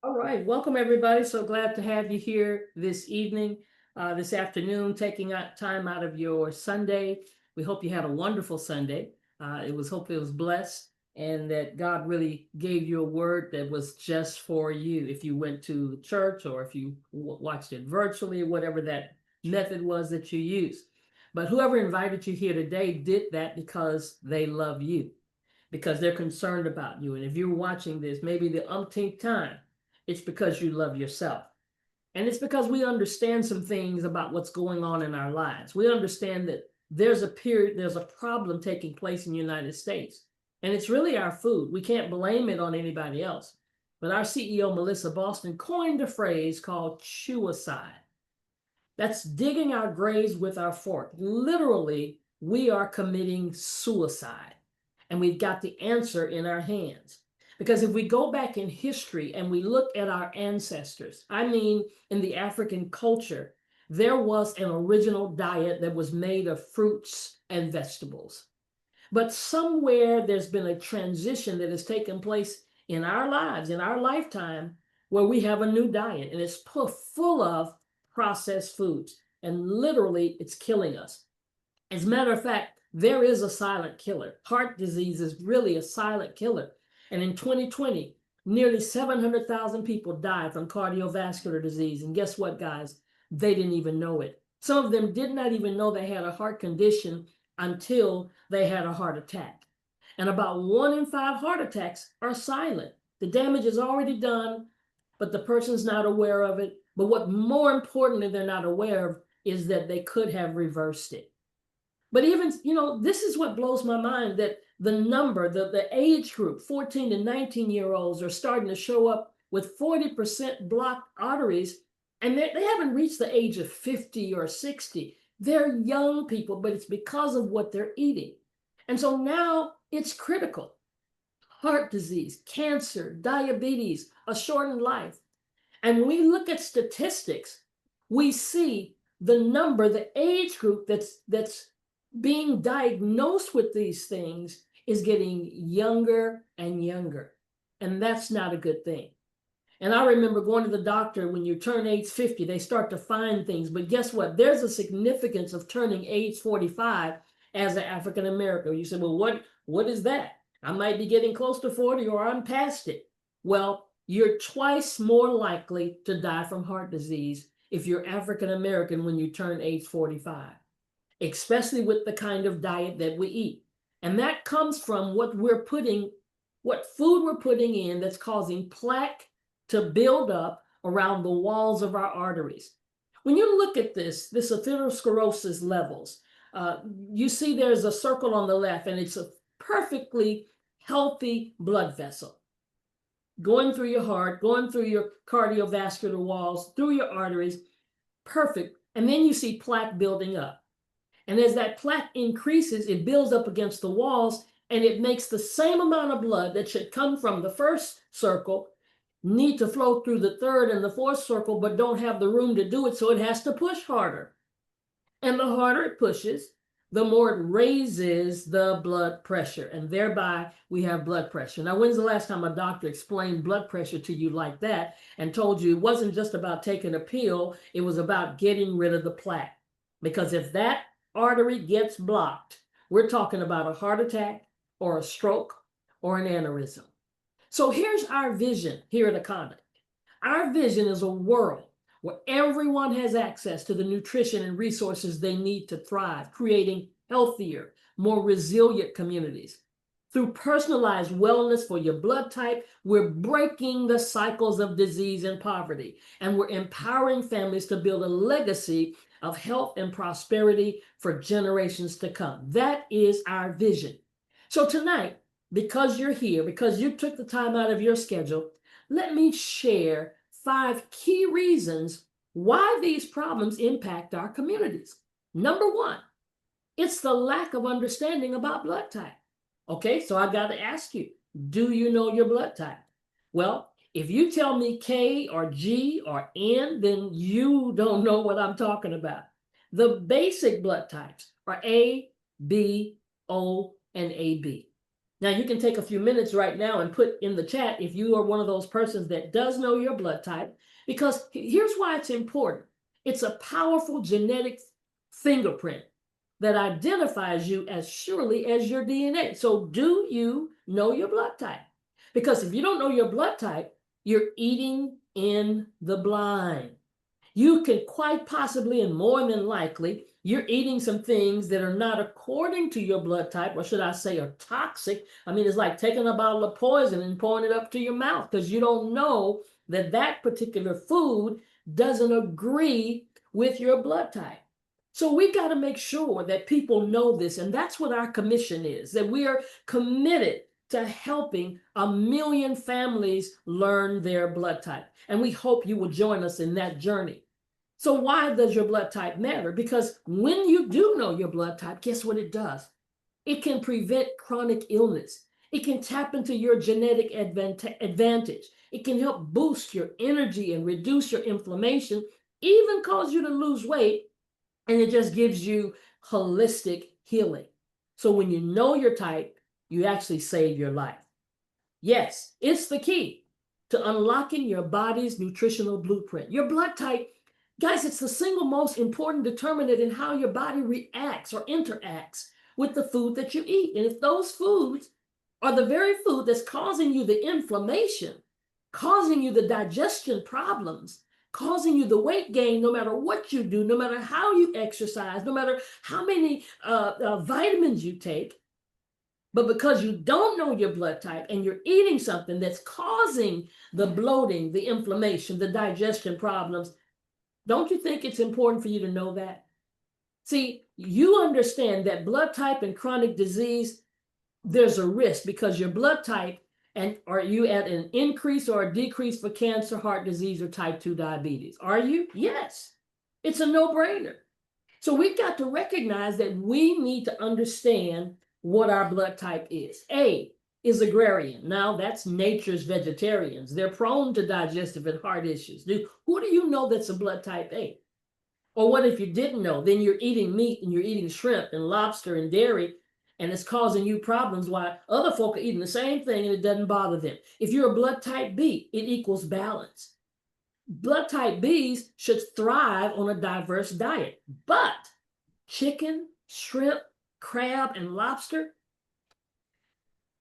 All right, welcome everybody. So glad to have you here this evening, this afternoon, taking out time out of your Sunday. We hope you had a wonderful Sunday. Hope it was blessed, and that God really gave you a word that was just for you. If you went to church or if you watched it virtually, whatever that method was that you used. But whoever invited you here today did that because they love you, because they're concerned about you. And if you're watching this, maybe the umpteenth time, it's because you love yourself. And it's because we understand some things about what's going on in our lives. We understand that there's a problem taking place in the United States. And it's really our food. We can't blame it on anybody else. But our CEO, Melissa Boston, coined a phrase called chewicide. That's digging our graves with our fork. Literally, we are committing suicide. And we've got the answer in our hands. Because if we go back in history and we look at our ancestors, I mean, in the African culture, there was an original diet that was made of fruits and vegetables. But somewhere there's been a transition that has taken place in our lives, in our lifetime, where we have a new diet and it's full of processed foods. And literally, it's killing us. As a matter of fact, there is a silent killer. Heart disease is really a silent killer. And in 2020, nearly 700,000 people died from cardiovascular disease. And guess what, guys? They didn't even know it. Some of them did not even know they had a heart condition until they had a heart attack. And about 1 in 5 heart attacks are silent. The damage is already done, but the person's not aware of it. But what more importantly they're not aware of is that they could have reversed it. But even, this is what blows my mind, that the age group, 14 to 19-year-olds are starting to show up with 40% blocked arteries, and they haven't reached the age of 50 or 60. They're young people, but it's because of what they're eating. And so now it's critical. Heart disease, cancer, diabetes, a shortened life. And when we look at statistics, we see the age group that's being diagnosed with these things is getting younger and younger. And that's not a good thing. And I remember going to the doctor when you turn age 50, they start to find things. But guess what? There's a significance of turning age 45 as an African American. You say, well, what is that? I might be getting close to 40 or I'm past it. Well, you're twice more likely to die from heart disease if you're African American when you turn age 45, especially with the kind of diet that we eat. And that comes from what food we're putting in that's causing plaque to build up around the walls of our arteries. When you look at this atherosclerosis levels, you see there's a circle on the left, and it's a perfectly healthy blood vessel going through your heart, going through your cardiovascular walls, through your arteries, perfect. And then you see plaque building up. And as that plaque increases, it builds up against the walls, and it makes the same amount of blood that should come from the first circle need to flow through the third and the fourth circle, but don't have the room to do it, so it has to push harder. And the harder it pushes, the more it raises the blood pressure, and thereby we have blood pressure. Now, when's the last time a doctor explained blood pressure to you like that and told you it wasn't just about taking a pill, it was about getting rid of the plaque? Because if that artery gets blocked, we're talking about a heart attack or a stroke or an aneurysm. So here's our vision here at Iconic. Our vision is a world where everyone has access to the nutrition and resources they need to thrive, creating healthier, more resilient communities. Through personalized wellness for your blood type, we're breaking the cycles of disease and poverty, and we're empowering families to build a legacy of health and prosperity for generations to come. That is our vision. So tonight, because you're here, because you took the time out of your schedule, let me share 5 key reasons why these problems impact our communities. Number 1, it's the lack of understanding about blood type. Okay, so I got to ask you, do you know your blood type? Well, if you tell me K or G or N, then you don't know what I'm talking about. The basic blood types are A, B, O, and AB. Now, you can take a few minutes right now and put in the chat if you are one of those persons that does know your blood type, because here's why it's important. It's a powerful genetic fingerprint that identifies you as surely as your DNA. So do you know your blood type? Because if you don't know your blood type, you're eating in the blind. You could quite possibly, and more than likely, you're eating some things that are not according to your blood type, or should I say are toxic. I mean, it's like taking a bottle of poison and pouring it up to your mouth because you don't know that that particular food doesn't agree with your blood type. So we got to make sure that people know this, and that's what our commission is, that we are committed to helping 1 million families learn their blood type. And we hope you will join us in that journey. So why does your blood type matter? Because when you do know your blood type, guess what it does? It can prevent chronic illness. It can tap into your genetic advantage. It can help boost your energy and reduce your inflammation, even cause you to lose weight, and it just gives you holistic healing. So when you know your type, you actually save your life. Yes, it's the key to unlocking your body's nutritional blueprint. Your blood type, guys, it's the single most important determinant in how your body reacts or interacts with the food that you eat. And if those foods are the very food that's causing you the inflammation, causing you the digestion problems, causing you the weight gain, no matter what you do, no matter how you exercise, no matter how many vitamins you take, but because you don't know your blood type and you're eating something that's causing the bloating, the inflammation, the digestion problems, don't you think it's important for you to know that? See, you understand that blood type and chronic disease, there's a risk because your blood type, and are you at an increase or a decrease for cancer, heart disease, or type 2 diabetes? Are you? Yes. It's a no-brainer. So we've got to recognize that we need to understand what our blood type is. A is agrarian. Now that's nature's vegetarians. They're prone to digestive and heart issues. Who do you know that's a blood type A? Or what if you didn't know? Then you're eating meat and you're eating shrimp and lobster and dairy, and it's causing you problems while other folk are eating the same thing and it doesn't bother them. If you're a blood type B, it equals balance. Blood type Bs should thrive on a diverse diet, but chicken, shrimp, crab, and lobster,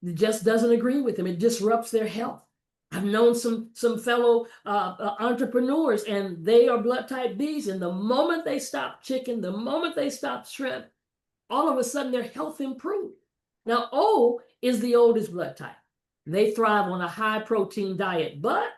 it just doesn't agree with them. It disrupts their health. I've known some fellow entrepreneurs, and they are blood type Bs, and the moment they stop chicken, the moment they stop shrimp, all of a sudden their health improved. Now, O is the oldest blood type. They thrive on a high protein diet, but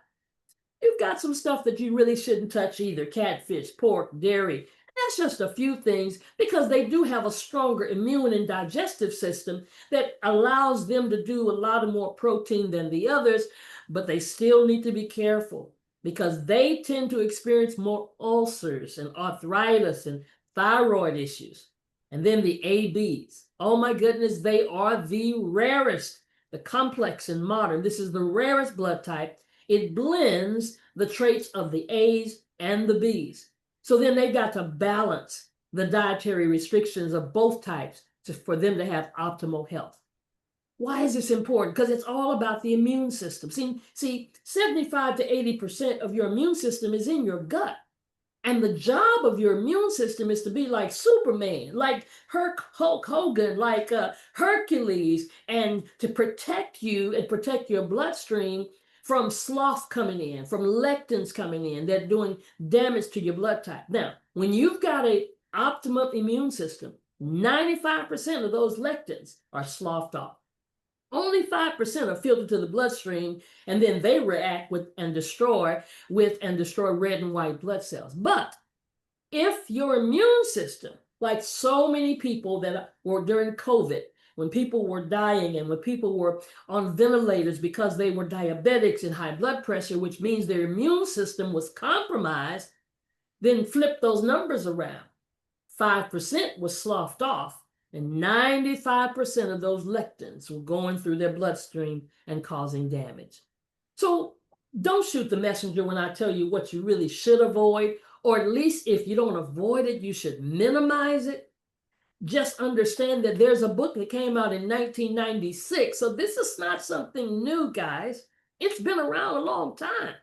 you've got some stuff that you really shouldn't touch either: catfish, pork, dairy. That's just a few things, because they do have a stronger immune and digestive system that allows them to do a lot of more protein than the others, but they still need to be careful because they tend to experience more ulcers and arthritis and thyroid issues. And then the ABs, oh my goodness, they are the rarest, the complex and modern. This is the rarest blood type. It blends the traits of the A's and the B's. So then they've got to balance the dietary restrictions of both types for them to have optimal health. Why is this important? Because it's all about the immune system. See, 75 to 80% of your immune system is in your gut. And the job of your immune system is to be like Superman, like Hulk Hogan, like Hercules, and to protect you and protect your bloodstream from sloth coming in, from lectins coming in that are doing damage to your blood type. Now, when you've got an optimum immune system, 95% of those lectins are sloughed off. Only 5% are filtered to the bloodstream, and then they react with and destroy red and white blood cells. But if your immune system, like so many people that were during COVID, when people were dying and when people were on ventilators because they were diabetics and high blood pressure, which means their immune system was compromised, then flip those numbers around. 5% was sloughed off, and 95% of those lectins were going through their bloodstream and causing damage. So don't shoot the messenger when I tell you what you really should avoid, or at least if you don't avoid it, you should minimize it. just understand that there's a book that came out in 1996. So this is not something new, guys. It's been around a long time.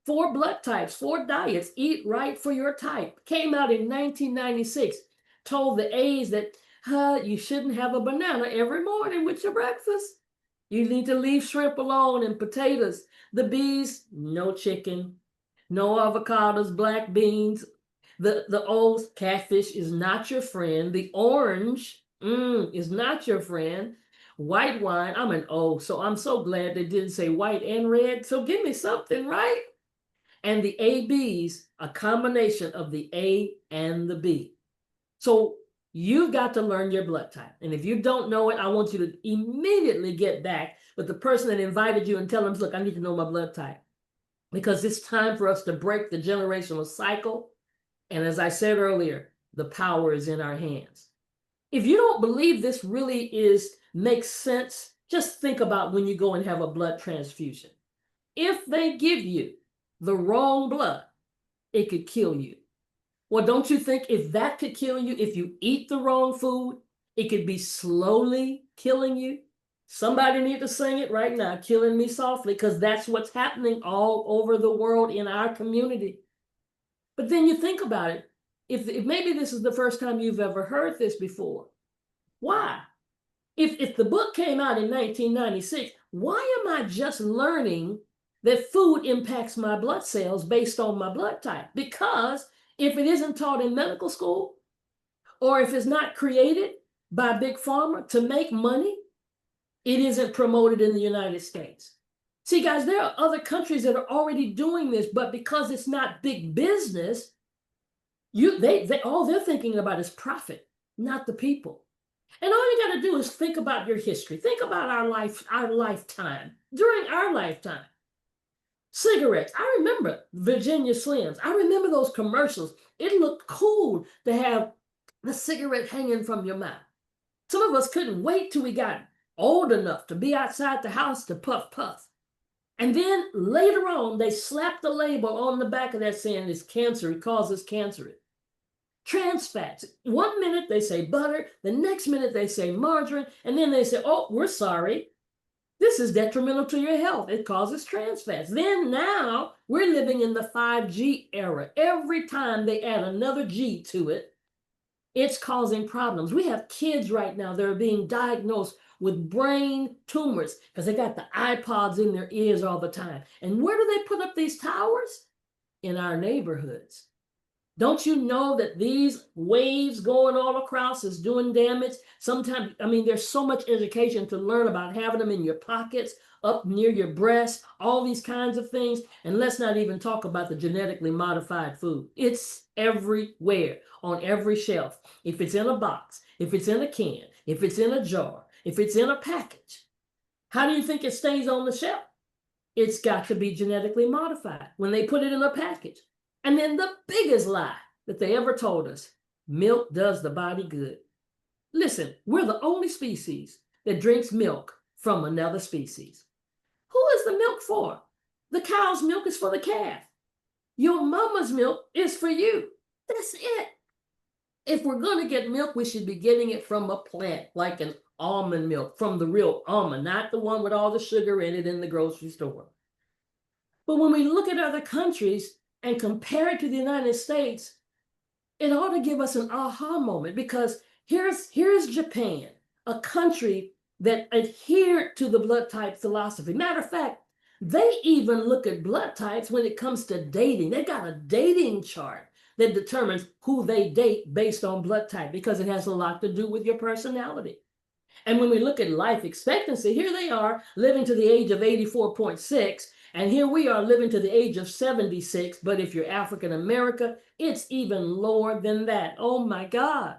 4 blood types, 4 diets, eat right for your type. Came out in 1996. Told the A's that you shouldn't have a banana every morning with your breakfast. You need to leave shrimp alone and potatoes. The B's, no chicken, no avocados, black beans. The O's, catfish is not your friend. The orange is not your friend. White wine, I'm an O, so I'm so glad they didn't say white and red. So give me something, right? And the ABs, a combination of the A and the B. So you've got to learn your blood type. And if you don't know it, I want you to immediately get back with the person that invited you and tell them, look, I need to know my blood type. Because it's time for us to break the generational cycle. And as I said earlier, the power is in our hands. If you don't believe this really makes sense, just think about when you go and have a blood transfusion. If they give you the wrong blood, it could kill you. Well, don't you think if that could kill you, if you eat the wrong food, it could be slowly killing you? Somebody need to sing it right now, Killing Me Softly, because that's what's happening all over the world in our community. But then you think about it, if maybe this is the first time you've ever heard this before. Why? If the book came out in 1996, why am I just learning that food impacts my blood cells based on my blood type? Because if it isn't taught in medical school, or if it's not created by Big Pharma to make money, it isn't promoted in the United States. See, guys, there are other countries that are already doing this, but because it's not big business, all they're thinking about is profit, not the people. And all you got to do is think about your history. Think about our lifetime. During our lifetime, cigarettes. I remember Virginia Slims. I remember those commercials. It looked cool to have the cigarette hanging from your mouth. Some of us couldn't wait till we got old enough to be outside the house to puff. And then later on, they slapped the label on the back of that saying it's cancer, it causes cancer. Trans fats. 1 minute they say butter, the next minute they say margarine, and then they say, oh, we're sorry. This is detrimental to your health. It causes trans fats. Then now we're living in the 5G era. Every time they add another G to it, it's causing problems. We have kids right now that are being diagnosed with brain tumors because they got the iPods in their ears all the time. And where do they put up these towers? In our neighborhoods. Don't you know that these waves going all across is doing damage? Sometimes, I mean, there's so much education to learn about having them in your pockets, up near your breast, all these kinds of things. And let's not even talk about the genetically modified food. It's everywhere, on every shelf. If it's in a box, if it's in a can, if it's in a jar, if it's in a package, how do you think it stays on the shelf? It's got to be genetically modified when they put it in a package. And then the biggest lie that they ever told us, milk does the body good. Listen, we're the only species that drinks milk from another species. Who is the milk for? The cow's milk is for the calf. Your mama's milk is for you. That's it. If we're going to get milk, we should be getting it from a plant, like an almond milk, from the real almond, not the one with all the sugar in it in the grocery store. But when we look at other countries and compare it to the United States, it ought to give us an aha moment, because here's Japan, a country that adhered to the blood type philosophy. Matter of fact, they even look at blood types when it comes to dating. They got a dating chart that determines who they date based on blood type, because it has a lot to do with your personality. And when we look at life expectancy, here they are living to the age of 84.6, and here we are living to the age of 76. But if you're African American, it's even lower than that. Oh my God.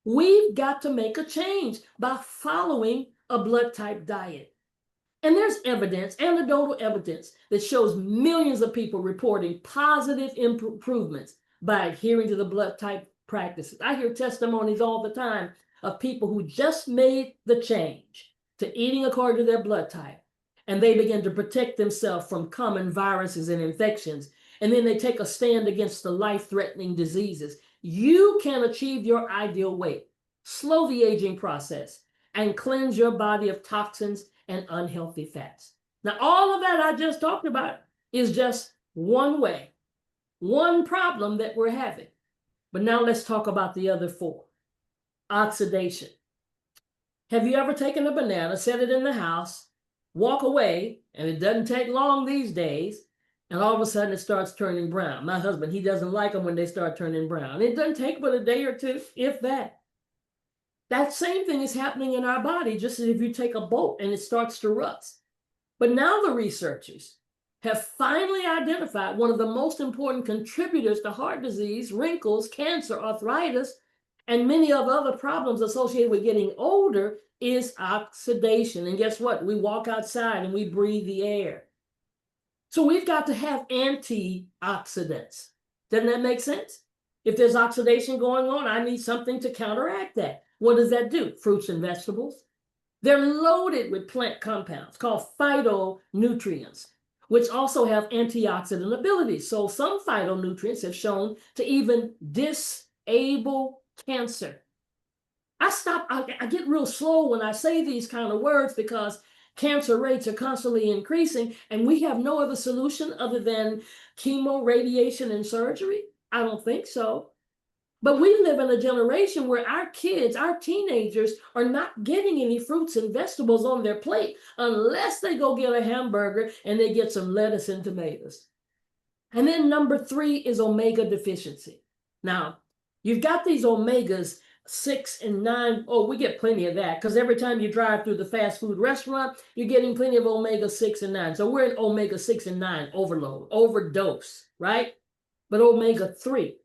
We've got to make a change by following a blood type diet. And there's evidence, anecdotal evidence, that shows millions of people reporting positive improvements by adhering to the blood type practices. I hear testimonies all the time of people who just made the change to eating according to their blood type, and they begin to protect themselves from common viruses and infections, and then they take a stand against the life-threatening diseases. You can achieve your ideal weight slow the aging process, and cleanse your body of toxins and unhealthy fats. Now, all of that I just talked about is just one way, one problem that we're having. But now let's talk about the other four. Oxidation. Have you ever taken a banana, set it in the house, walk away, and it doesn't take long these days, and all of a sudden it starts turning brown? My husband, he doesn't like them when they start turning brown. It doesn't take but a day or two, if that. That same thing is happening in our body, just as if you take a boat and it starts to rust. But now the researchers have finally identified one of the most important contributors to heart disease, wrinkles, cancer, arthritis, and many of other problems associated with getting older is oxidation. And guess what? We walk outside and we breathe the air. So we've got to have antioxidants. Doesn't that make sense? If there's oxidation going on, I need something to counteract that. What does that do? Fruits and vegetables. They're loaded with plant compounds called phytonutrients, which also have antioxidant abilities. So some phytonutrients have shown to even disable cancer. I get real slow when I say these kind of words because cancer rates are constantly increasing, and we have no other solution other than chemo, radiation, and surgery. I don't think so. But we live in a generation where our kids, our teenagers, are not getting any fruits and vegetables on their plate unless they go get a hamburger and they get some lettuce and tomatoes. And then number 3 is omega deficiency. Now, you've got these omegas 6 and 9. Oh, we get plenty of that because every time you drive through the fast food restaurant, you're getting plenty of omega 6 and 9. So we're in omega 6 and 9 overload, overdose, right? But omega 3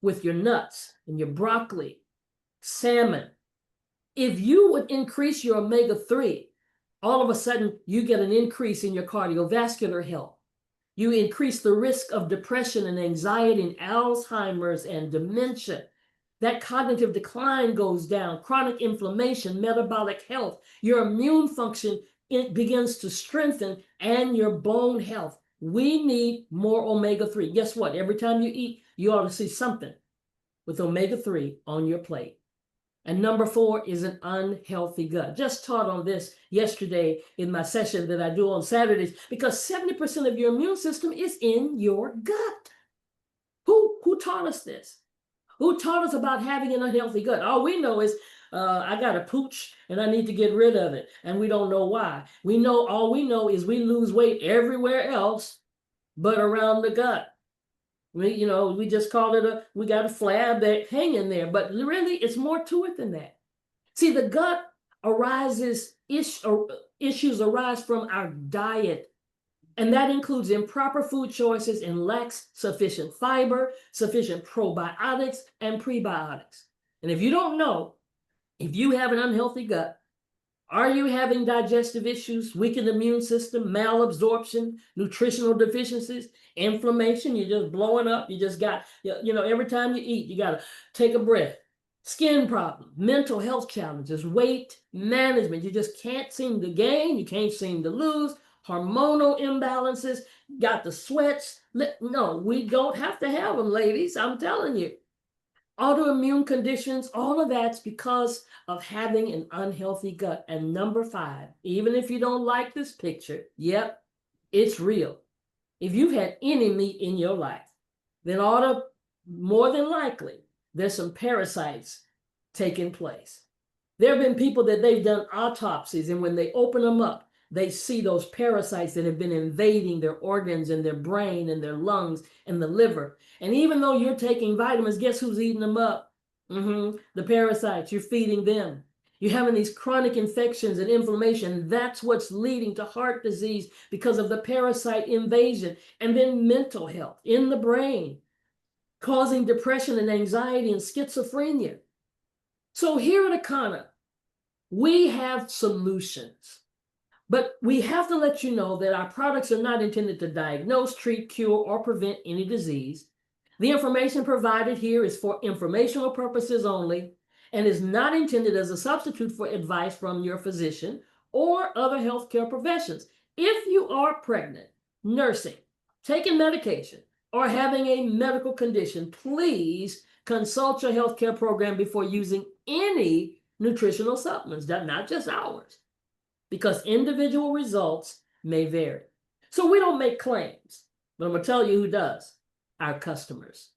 with your nuts and your broccoli, salmon. If you would increase your omega-3, all of a sudden you get an increase in your cardiovascular health. You increase the risk of depression and anxiety and Alzheimer's and dementia. That cognitive decline goes down, chronic inflammation, metabolic health. Your immune function, it begins to strengthen, and your bone health. We need more omega-3. Guess what? Every time you eat, you ought to see something with omega-3 on your plate. And number 4 is an unhealthy gut. Just taught on this yesterday in my session that I do on Saturdays, because 70% of your immune system is in your gut. Who taught us this? Who taught us about having an unhealthy gut? All we know is I got a pooch and I need to get rid of it. And we don't know why. All we know is we lose weight everywhere else but around the gut. We just call it we got a flab that hanging there, but really it's more to it than that. See, the gut issues arise from our diet, and that includes improper food choices and lacks sufficient fiber, sufficient probiotics and prebiotics. And if you don't know, if you have an unhealthy gut, are you having digestive issues, weakened immune system, malabsorption, nutritional deficiencies, inflammation? You're just blowing up. You just got, every time you eat, you got to take a breath. Skin problems, mental health challenges, weight management. You just can't seem to gain. You can't seem to lose. Hormonal imbalances, got the sweats. No, we don't have to have them, ladies. I'm telling you. Autoimmune conditions, all of that's because of having an unhealthy gut. And number 5, even if you don't like this picture, yep, it's real. If you've had any meat in your life, then more than likely, there's some parasites taking place. There have been people that they've done autopsies, and when they open them up, they see those parasites that have been invading their organs and their brain and their lungs and the liver. And even though you're taking vitamins, guess who's eating them up? The parasites. You're feeding them. You're having these chronic infections and inflammation. That's what's leading to heart disease because of the parasite invasion. And then mental health in the brain, causing depression and anxiety and schizophrenia. So here at Akana, we have solutions. But we have to let you know that our products are not intended to diagnose, treat, cure, or prevent any disease. The information provided here is for informational purposes only and is not intended as a substitute for advice from your physician or other healthcare professions. If you are pregnant, nursing, taking medication, or having a medical condition, please consult your healthcare program before using any nutritional supplements, not just ours, because individual results may vary. So we don't make claims, but I'm going to tell you who does: our customers.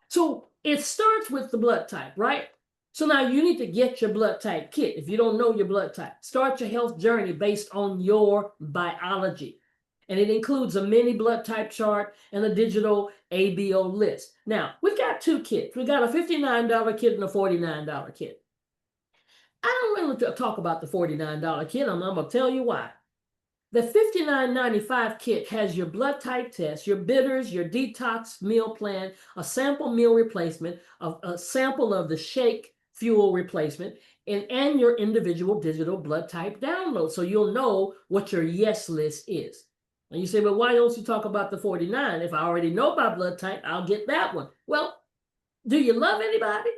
So it starts with the blood type, right? So now you need to get your blood type kit. If you don't know your blood type, start your health journey based on your biology. And it includes a mini blood type chart and a digital ABO list. Now, we've got two kits. We've got a $59 kit and a $49 kit. I don't really talk about the $49 kit. I'm going to tell you why. The $59.95 kit has your blood type test, your bitters, your detox meal plan, a sample meal replacement, a sample of the shake fuel replacement, and your individual digital blood type download. So you'll know what your yes list is. And you say, but why don't you talk about the 49? If I already know my blood type, I'll get that one. Well, do you love anybody?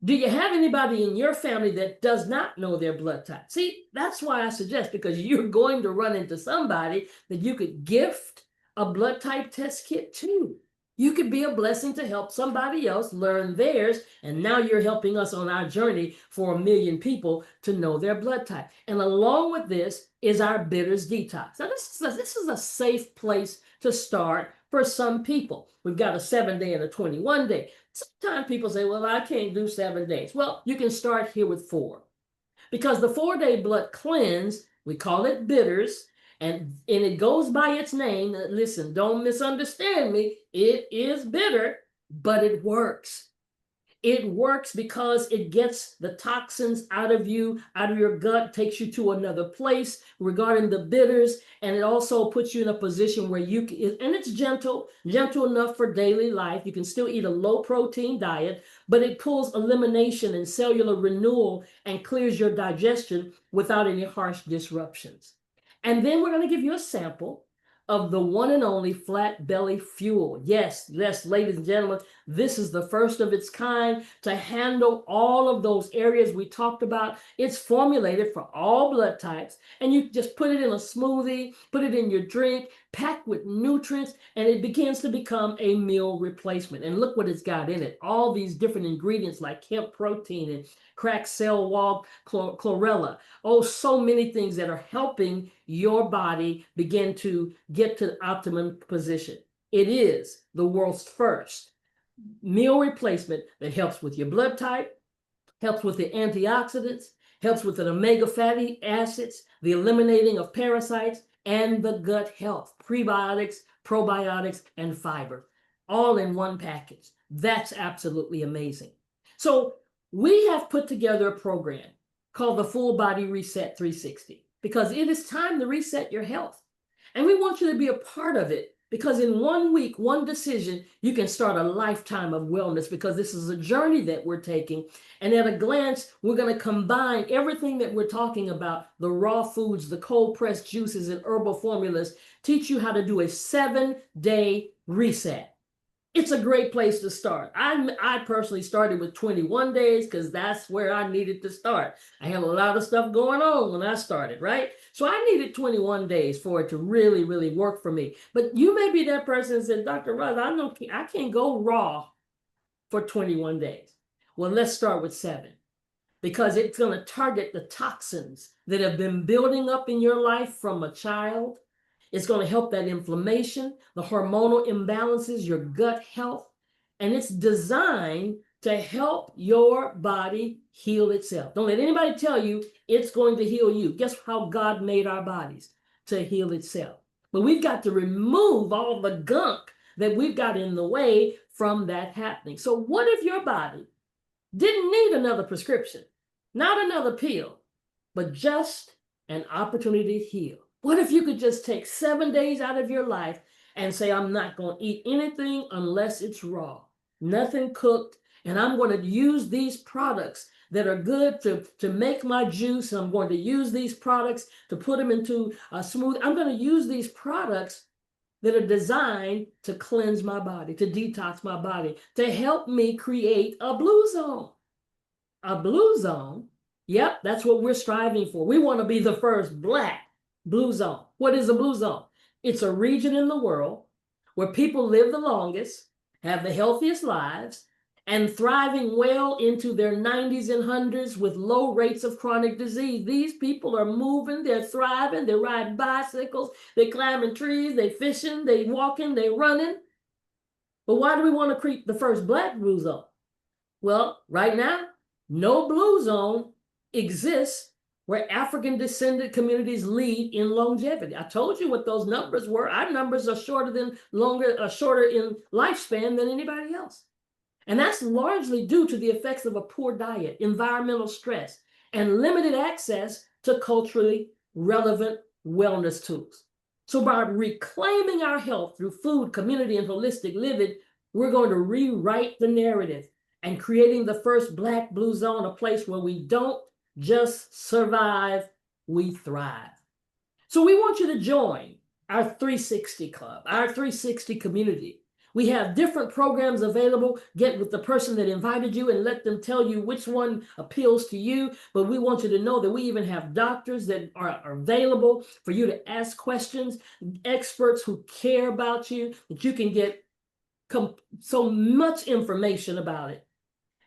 Do you have anybody in your family that does not know their blood type? See, that's why I suggest, because you're going to run into somebody that you could gift a blood type test kit to. You could be a blessing to help somebody else learn theirs, and now you're helping us on our journey for 1 million people to know their blood type. And along with this is our bitters detox. Now, this is a safe place to start for some people. We've got a 7-day and a 21-day. Sometimes people say, well, I can't do 7 days. Well, you can start here with 4. Because the 4-day blood cleanse, we call it bitters, and it goes by its name. Listen, don't misunderstand me. It is bitter, but it works. It works because it gets the toxins out of you, out of your gut, takes you to another place regarding the bitters, and it also puts you in a position where you can, and it's gentle enough for daily life. You can still eat a low protein diet, but it pulls elimination and cellular renewal and clears your digestion without any harsh disruptions. And then we're going to give you a sample of the one and only flat belly fuel. Yes, ladies and gentlemen, this is the first of its kind to handle all of those areas we talked about. It's formulated for all blood types, and you just put it in a smoothie, put it in your drink, packed with nutrients, and it begins to become a meal replacement. And look what it's got in it. All these different ingredients like hemp protein and cracked cell wall chlorella. Oh, so many things that are helping your body begin to get to the optimum position. It is the world's first meal replacement that helps with your blood type, helps with the antioxidants, helps with the omega fatty acids, the eliminating of parasites, and the gut health, prebiotics, probiotics, and fiber, all in one package. That's absolutely amazing. So we have put together a program called the Full Body Reset 360, because it is time to reset your health. And we want you to be a part of it, because in 1 week, one decision, you can start a lifetime of wellness, because this is a journey that we're taking. And at a glance, we're going to combine everything that we're talking about, the raw foods, the cold pressed juices, and herbal formulas, teach you how to do a 7-day reset. It's a great place to start. I personally started with 21 days because that's where I needed to start. I had a lot of stuff going on when I started, right? So I needed 21 days for it to really, really work for me. But you may be that person that said, Dr. Roz, I can't go raw for 21 days. Well, let's start with 7, because it's going to target the toxins that have been building up in your life from a child. It's going to help that inflammation, the hormonal imbalances, your gut health, and it's designed to help your body heal itself. Don't let anybody tell you it's going to heal you. Guess how God made our bodies? To heal itself. But we've got to remove all the gunk that we've got in the way from that happening. So what if your body didn't need another prescription, not another pill, but just an opportunity to heal? What if you could just take 7 days out of your life and say, I'm not going to eat anything unless it's raw, nothing cooked, and I'm going to use these products that are good to make my juice. I'm going to use these products to put them into a smoothie. I'm going to use these products that are designed to cleanse my body, to detox my body, to help me create a blue zone. A blue zone, yep, that's what we're striving for. We want to be the first Black blue zone. What is a blue zone? It's a region in the world where people live the longest, have the healthiest lives, and thriving well into their 90s and 100s with low rates of chronic disease. These people are moving, they're thriving, they're riding bicycles, they're climbing trees, they're fishing, they're walking, they're running. But why do we want to create the first Black blue zone? Well, right now, no blue zone exists where African descendant communities lead in longevity. I told you what those numbers were. Our numbers are shorter in lifespan than anybody else. And that's largely due to the effects of a poor diet, environmental stress, and limited access to culturally relevant wellness tools. So by reclaiming our health through food, community, and holistic living, we're going to rewrite the narrative and creating the first Black blue zone, a place where we don't just survive, we thrive. So we want you to join our 360 Club, our 360 community. We have different programs available. Get with the person that invited you and let them tell you which one appeals to you. But we want you to know that we even have doctors that are available for you to ask questions, experts who care about you, that you can get so much information about it.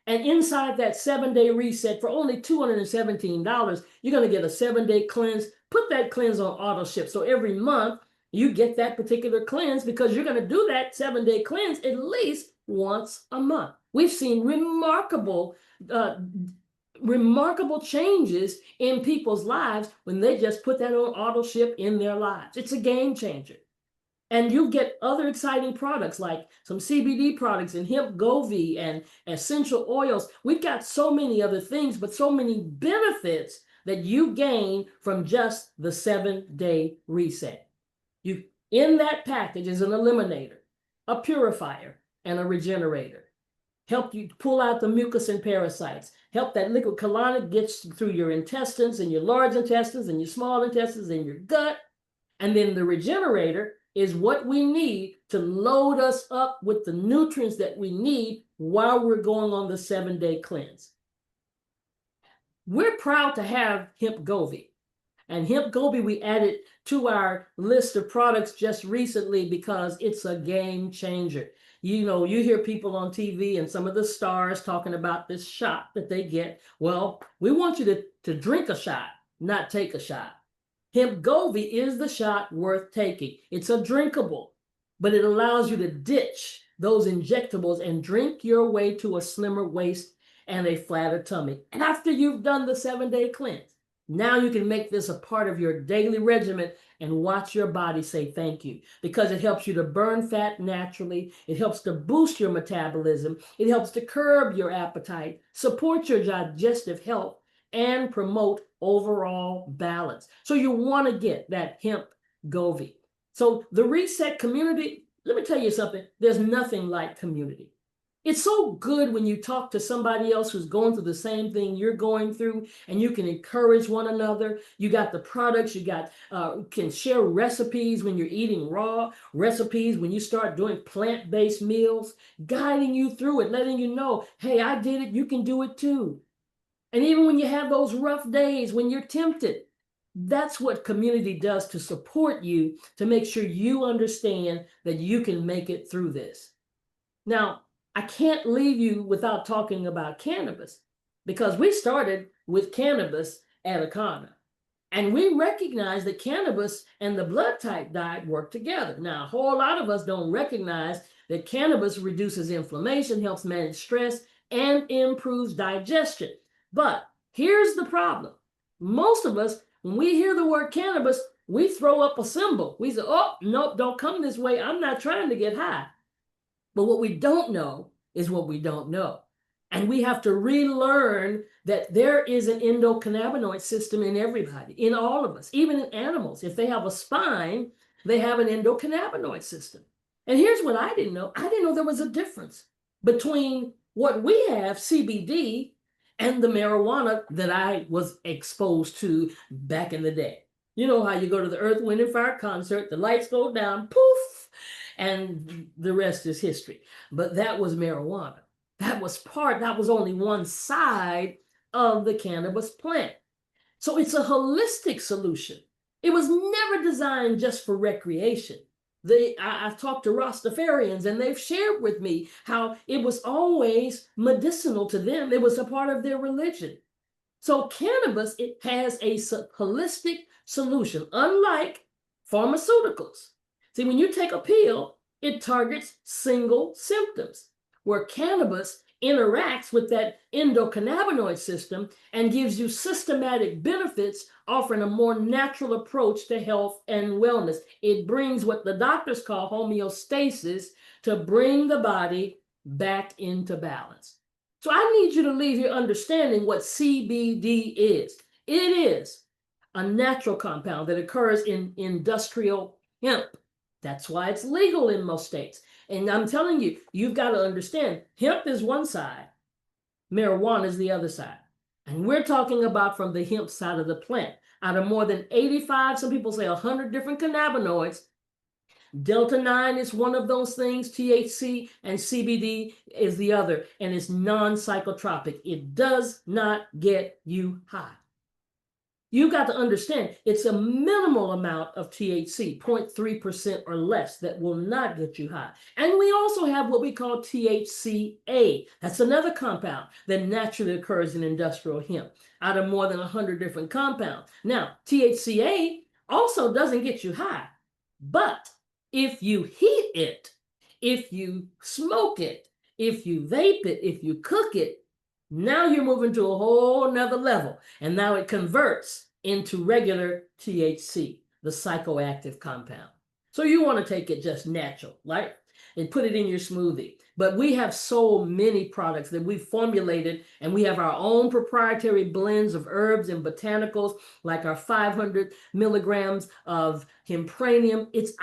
And inside that 7-day reset for only $217, you're going to get a 7-day cleanse. Put that cleanse on auto ship. So every month you get that particular cleanse because you're going to do that 7-day cleanse at least once a month. We've seen remarkable changes in people's lives when they just put that on auto ship in their lives. It's a game changer. And you get other exciting products like some CBD products and hemp Govi and essential oils. We've got so many other things, but so many benefits that you gain from just the 7-day reset. In that package is an eliminator, a purifier, and a regenerator. Help you pull out the mucus and parasites. Help that liquid colonic get through your intestines and your large intestines and your small intestines and your gut. And then the regenerator is what we need to load us up with the nutrients that we need while we're going on the 7-day cleanse. We're proud to have hemp Govi. And hemp Govi we added to our list of products just recently because it's a game changer. You know, you hear people on TV and some of the stars talking about this shot that they get. Well, we want you to drink a shot, not take a shot. Hemp Govi is the shot worth taking. It's a drinkable, but it allows you to ditch those injectables and drink your way to a slimmer waist and a flatter tummy. And after you've done the 7-day cleanse, now you can make this a part of your daily regimen and watch your body say thank you, because it helps you to burn fat naturally. It helps to boost your metabolism. It helps to curb your appetite, support your digestive health, and promote overall balance. So you want to get that hemp Govi. So the reset community, let me tell you something, there's nothing like community. It's so good when you talk to somebody else who's going through the same thing you're going through, and you can encourage one another. You got the products, you got can share recipes when you're eating raw, recipes when you start doing plant-based meals, guiding you through it, letting you know, hey, I did it, you can do it too. And even when you have those rough days, when you're tempted, that's what community does to support you, to make sure you understand that you can make it through this. Now, I can't leave you without talking about cannabis, because we started with cannabis at Akana. And we recognize that cannabis and the blood type diet work together. Now, a whole lot of us don't recognize that cannabis reduces inflammation, helps manage stress, and improves digestion. But here's the problem. Most of us, when we hear the word cannabis, we throw up a symbol. We say, oh, nope, don't come this way. I'm not trying to get high. But what we don't know is what we don't know. And we have to relearn that there is an endocannabinoid system in everybody, in all of us, even in animals. If they have a spine, they have an endocannabinoid system. And here's what I didn't know. I didn't know there was a difference between what we have, CBD, and the marijuana that I was exposed to back in the day. You know how you go to the Earth, Wind, and Fire concert, the lights go down, poof, and the rest is history. But that was marijuana. That was only one side of the cannabis plant. So it's a holistic solution. It was never designed just for recreation. I've talked to Rastafarians, and they've shared with me how it was always medicinal to them. It was a part of their religion. So cannabis, it has a holistic solution, unlike pharmaceuticals. See, when you take a pill, it targets single symptoms, where cannabis interacts with that endocannabinoid system and gives you systematic benefits, offering a more natural approach to health and wellness. It brings what the doctors call homeostasis, to bring the body back into balance. So I need you to leave here understanding what CBD is. It is a natural compound that occurs in industrial hemp. That's why it's legal in most states. And I'm telling you, you've got to understand, hemp is one side, marijuana is the other side. And we're talking about from the hemp side of the plant. Out of more than 85, some people say 100 different cannabinoids, Delta 9 is one of those things, THC, and CBD is the other, and it's non-psychotropic. It does not get you high. You got to understand, it's a minimal amount of THC, 0.3% or less, that will not get you high. And we also have what we call THCA. That's another compound that naturally occurs in industrial hemp, out of more than 100 different compounds. Now, THCA also doesn't get you high, but if you heat it, if you smoke it, if you vape it, if you cook it, now you're moving to a whole nother level. And now it converts into regular THC, the psychoactive compound. So you want to take it just natural, right? And put it in your smoothie. But we have so many products that we've formulated, and we have our own proprietary blends of herbs and botanicals, like our 500 milligrams of hempranium. It's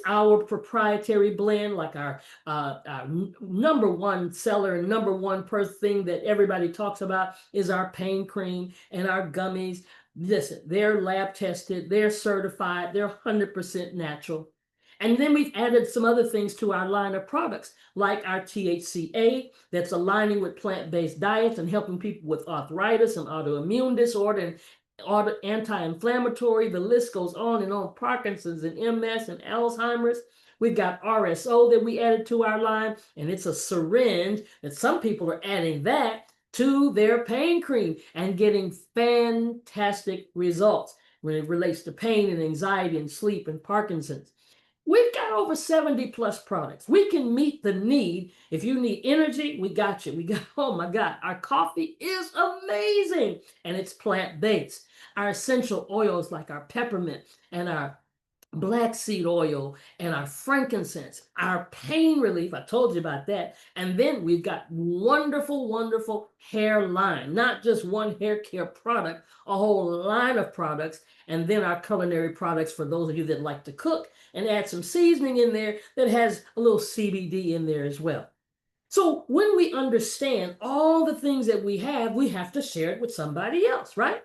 our proprietary blend, like our number one seller and number one per thing that everybody talks about is our pain cream and our gummies. Listen, they're lab tested, they're certified, they're 100% natural. And then we've added some other things to our line of products, like our THCA, that's aligning with plant-based diets and helping people with arthritis and autoimmune disorder and anti-inflammatory. The list goes on and on. Parkinson's and MS and Alzheimer's. We've got RSO that we added to our line, and it's a syringe that some people are adding that to their pain cream and getting fantastic results when it relates to pain and anxiety and sleep and Parkinson's. We've got over 70 plus products. We can meet the need. If you need energy, we got you. We got, oh my God, our coffee is amazing, and it's plant-based. Our essential oils, like our peppermint and our black seed oil and our frankincense, our pain relief, I told you about that. And then we've got wonderful, wonderful hair line, not just one hair care product, a whole line of products. And then our culinary products for those of you that like to cook, and add some seasoning in there that has a little CBD in there as well. So when we understand all the things that we have to share it with somebody else, right?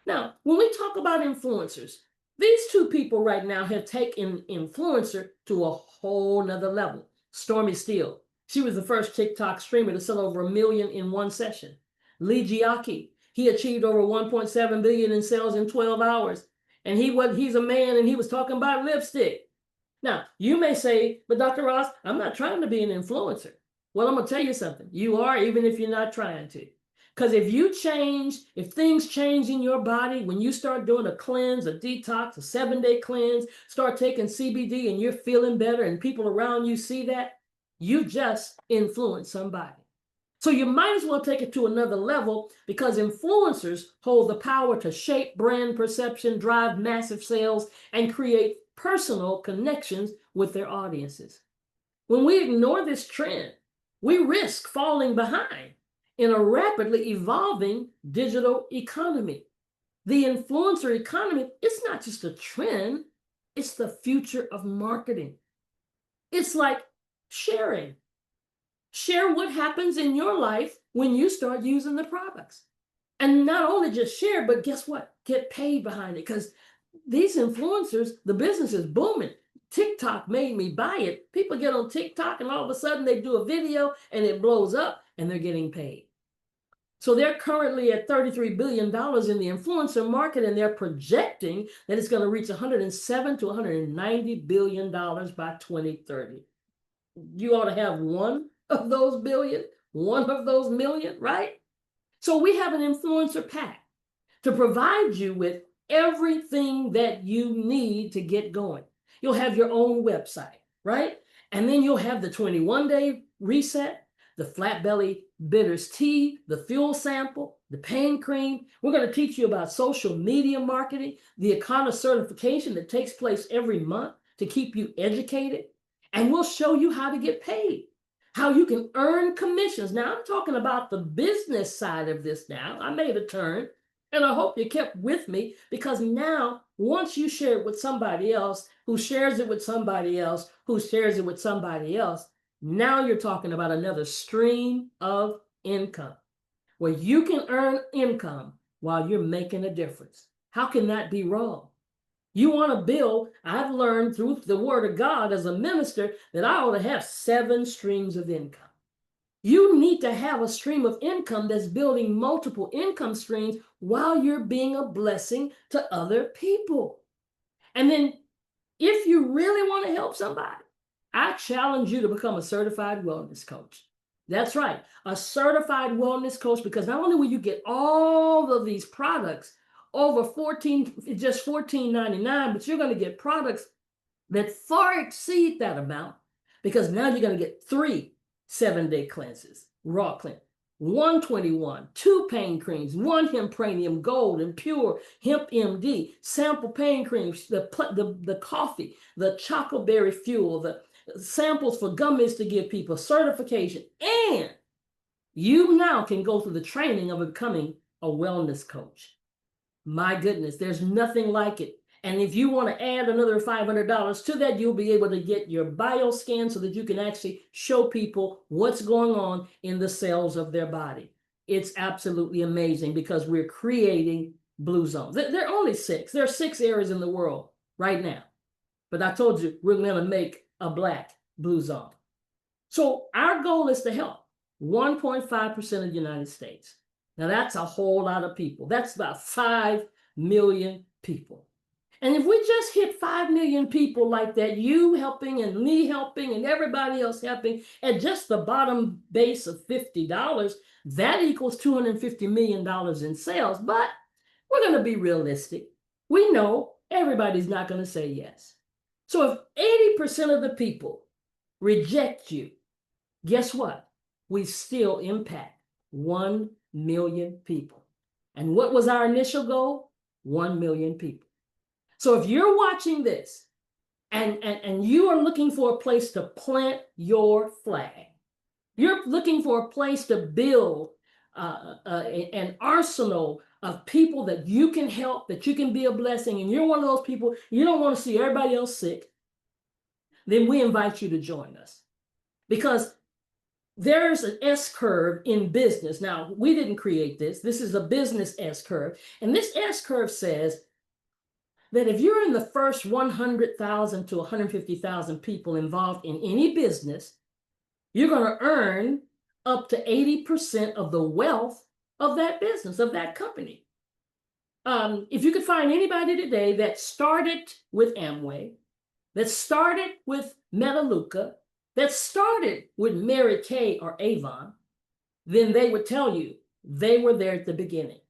Now, when we talk about influencers, these two people right now have taken influencer to a whole nother level. Stormy Steele, she was the first TikTok streamer to sell over 1 million in one session. Lee Giacchi, he achieved over 1.7 billion in sales in 12 hours. And he's a man, and he was talking about lipstick. Now, you may say, but Dr. Roz, I'm not trying to be an influencer. Well, I'm going to tell you something. You are, even if you're not trying to. Because if things change in your body, when you start doing a cleanse, a detox, a 7-day cleanse, start taking CBD, and you're feeling better, and people around you see that, you just influence somebody. So you might as well take it to another level, because influencers hold the power to shape brand perception, drive massive sales, and create personal connections with their audiences. When we ignore this trend, we risk falling behind in a rapidly evolving digital economy. The influencer economy, it's not just a trend, it's the future of marketing. It's like sharing. Share what happens in your life when you start using the products. And not only just share, but guess what? Get paid behind it, because these influencers, the business is booming. TikTok made me buy it. People get on TikTok and all of a sudden they do a video and it blows up and they're getting paid. So they're currently at $33 billion in the influencer market, and they're projecting that it's going to reach $107 to $190 billion by 2030. You ought to have one of those billion, one of those million, right? So we have an influencer pack to provide you with everything that you need to get going. You'll have your own website, right? And then you'll have the 21-day reset, the flat belly bitters tea, the fuel sample, the pain cream. We're going to teach you about social media marketing, the Econo certification that takes place every month to keep you educated. And we'll show you how to get paid, how you can earn commissions. Now, I'm talking about the business side of this now. I made a turn, and I hope you kept with me, because now, once you share it with somebody else, who shares it with somebody else, who shares it with somebody else, now you're talking about another stream of income where you can earn income while you're making a difference. How can that be wrong? You want to build, I've learned through the word of God as a minister that I ought to have 7 streams of income. You need to have a stream of income that's building multiple income streams while you're being a blessing to other people. And then if you really want to help somebody, I challenge you to become a certified wellness coach. That's right, a certified wellness coach, because not only will you get all of these products over just $14.99, but you're going to get products that far exceed that amount, because now you're going to get 3 7-day cleanses, raw cleanse, 121, 2 pain creams, 1 Hempranium Gold and Pure Hemp MD, sample pain creams, the coffee, the chocoberry fuel, the samples for gummies to give people, certification, and you now can go through the training of becoming a wellness coach. My goodness, there's nothing like it. And if you want to add another $500 to that, you'll be able to get your bioscan so that you can actually show people what's going on in the cells of their body. It's absolutely amazing, because we're creating blue zones. There are only 6. There are 6 areas in the world right now. But I told you, we're going to make a black blue zone. So our goal is to help 1.5% of the United States. Now, that's a whole lot of people. That's about 5 million people. And if we just hit 5 million people like that, you helping and me helping and everybody else helping, at just the bottom base of $50, that equals $250 million in sales. But we're going to be realistic. We know everybody's not going to say yes. So if 80% of the people reject you, guess what? We still impact 1 million people. And what was our initial goal? 1 million people. So if you're watching this and you are looking for a place to plant your flag, you're looking for a place to build an arsenal of people that you can help, that you can be a blessing, and you're one of those people, you don't want to see everybody else sick, then we invite you to join us. Because there's an S-curve in business. Now, we didn't create this. This is a business S-curve. And this S-curve says that if you're in the first 100,000 to 150,000 people involved in any business, you're going to earn up to 80% of the wealth of that business, of that company. If you could find anybody today that started with Amway, that started with Melaleuca, that started with Mary Kay or Avon, then they would tell you they were there at the beginning.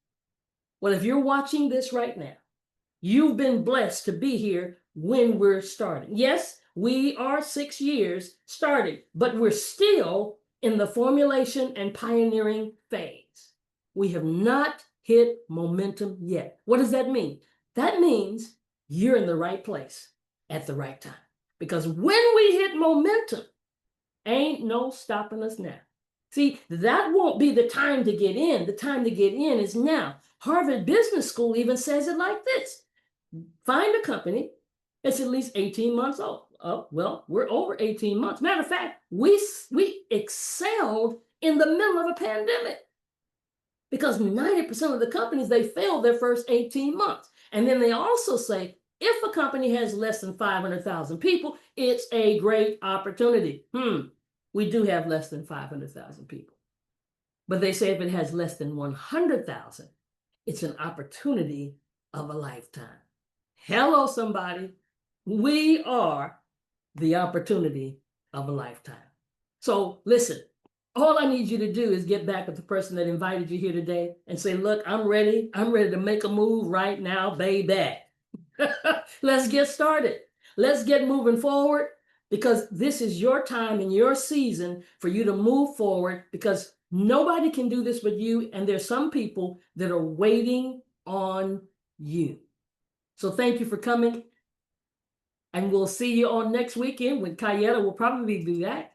Well, if you're watching this right now, you've been blessed to be here when we're starting. Yes, we are 6 years starting, but we're still in the formulation and pioneering phase. We have not hit momentum yet. What does that mean? That means you're in the right place at the right time. Because when we hit momentum, ain't no stopping us now. See, that won't be the time to get in. The time to get in is now. Harvard Business School even says it like this. Find a company that's at least 18 months old. Oh, well, we're over 18 months. Matter of fact, we excelled in the middle of a pandemic, because 90% of the companies, they failed their first 18 months. And then they also say, if a company has less than 500,000 people, it's a great opportunity. We do have less than 500,000 people. But they say if it has less than 100,000, it's an opportunity of a lifetime. Hello, somebody. We are the opportunity of a lifetime. So listen, all I need you to do is get back with the person that invited you here today and say, look, I'm ready. I'm ready to make a move right now, baby. Let's get started. Let's get moving forward, because this is your time and your season for you to move forward, because nobody can do this but you. And there's some people that are waiting on you. So thank you for coming. And we'll see you on next weekend when Kayetta will probably be back.